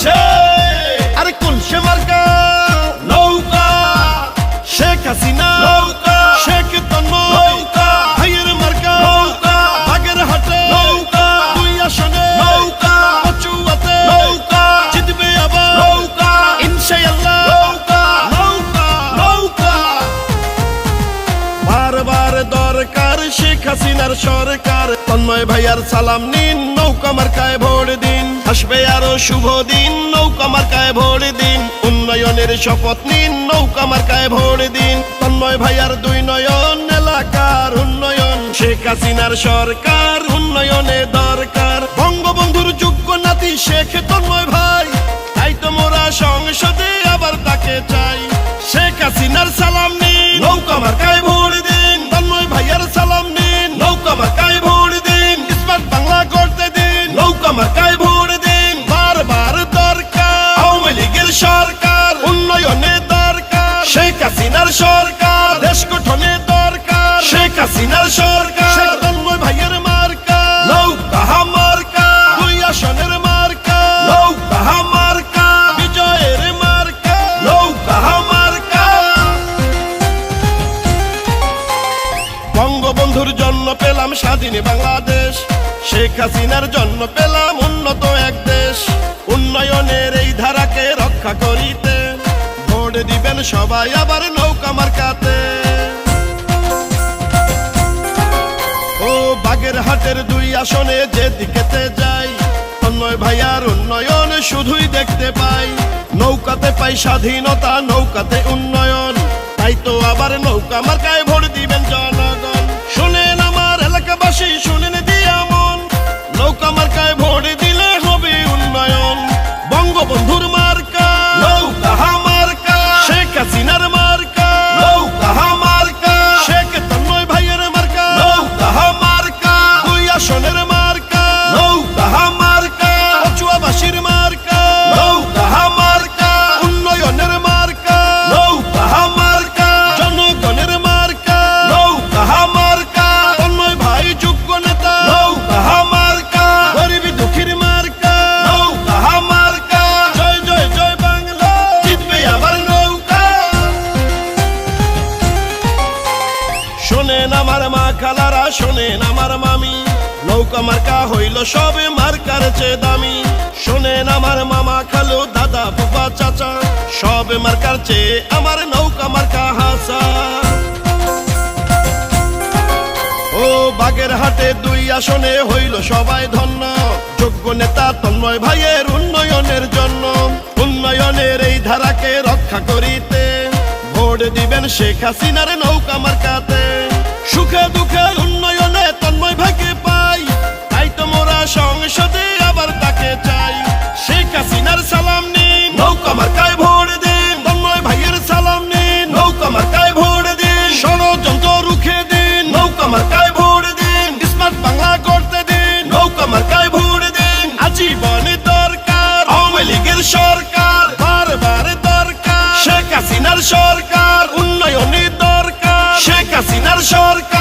আছে আরে কলসে মার্কা নৌকা শেখ হাসিনা নৌকা শেখ তন্ময় নৌকা ভাইয়ের মার্কা নৌকা বাগেরহাটে নৌকা দুই আসনে নৌকা কচুয়াতে নৌকা জিতবে আবার নৌকা ইনশাআল্লাহ নৌকা নৌকা নৌকা বারবার দরকার শেখ হাসিনার সরকার তন্ময় ভাইয়ার সালাম নিন নৌকা মার্কায় ভোট দিন আসবে আরো শুভ দিন নৌকা মার্কায় ভোট দিন উন্নয়নের শপথ নিন নৌকা মার্কায় ভোট দিন তন্ময় ভাইয়ার দুই নয়ন এলাকার উন্নয়ন শেখ হাসিনার সরকার উন্নয়নে দরকার বঙ্গবন্ধুর যোগ্য নাতি শেখ তন্ময় ভাই তাই তো মোরা সংসদে আবার তাকে চাই শেখ হাসিনার সালাম নিন নৌকা মার্কায় ভোট দিন তন্ময় ভাইয়ার সালাম নিন নৌকা মার্কায় ভোট দিন স্মার্ট বাংলা করতে দিন নৌকা মার্কায় ভোট দিন বারবার দরকার আওয়ামী লীগের সরকার উন্নয়নে দরকার শেখ হাসিনার সরকার দেশ গঠনে দরকার শেখ হাসিনার সরকার তন্ময় ভাইয়ের মার্কা নৌকা মার্কা দুই আসনের মার্কা নৌকা মার্কা বিজয়ের মার্কা নৌকা মার্কা বঙ্গবন্ধুর জন্য পেলাম স্বাধীন বাংলাদেশ শেখ হাসিনার জন্য পেলাম উন্নত এক দেশ উন্নয়নের এই ধারাকে রক্ষা করিতে ভোট দিবেন সবাই আবার নৌকা মার্কাতে ও বাগেরহাটের দুই আসনে যেদিকেতে যাই তন্ময় ভাইয়ার উন্নয়ন শুধুই দেখতে পাই নৌকাতে পাই স্বাধীনতা নৌকাতে উন্নয়ন তাই তো আবার নৌকা মার্কায় ভোট দিবেন জনগণ শুনেন আমার এলাকাবাসী শুনেন দিয়া মন নৌকা মার্কায় ভোট দিলে হবে উন্নয়ন বঙ্গবন্ধুর মার্কা নৌকা মার্কা শেখ হাসিনার মার্কা নৌকা মার্কা শেখ তন্ময় ভাইয়ের মার্কা নৌকা মার্কা দুই আসনের মার্কা নৌকা মার্কা কচুয়াবাসীর মার্কা নৌকা মার্কা উন্নয়নের মার্কা নৌকা মার্কা জনগণের মার্কা নৌকা মার্কা তন্ময় ভাই যোগ্য নেতা নৌকা মার্কা গরিবী দুঃখীর মার্কা নৌকা মার্কা জয় জয় জয় বাংলা জিতবে আবার নৌকা শোনেন আমার মা খালারা শোনেন আমার মামি নৌকা মার্কা হইল সবে মার্কার চেয়ে দামি শোনেন আমার মামা খালু দাদা ফুফা চাচা সবে মার্কার চেয়ে আমার নৌকা মার্কা হাসা ও বাগেরহাটে দুই আসনে হইল সবাই ধন্য যোগ্য নেতা তন্ময় ভাইয়ের উন্নয়নের জন্য উন্নয়নের এই ধারাকে রক্ষা করিতে ভোট দিবেন শেখ হাসিনার নৌকা মার্কাতে সুখে দুঃখে উন্নয়নে তন্ময় ভাইকে পাই তাই তো মোরা সংসদে আবার তাকে চাই শেখ হাসিনার সালাম নিন নৌকা মার্কায় ভোট দিন তন্ময় ভাইয়ের সালাম নিন নৌকা মার্কায় ভোট দিন ষড়যন্ত্র রুখে দিন নৌকা মার্কায় ভোট দিন স্মার্ট বাংলা করতে দিন নৌকা মার্কায় ভোট দিন আজীবনে দরকার আওয়ামী লীগের সরকার বারবার দরকার শেখ হাসিনার সরকার উন্নয়নে দরকার শেখ হাসিনার সরকার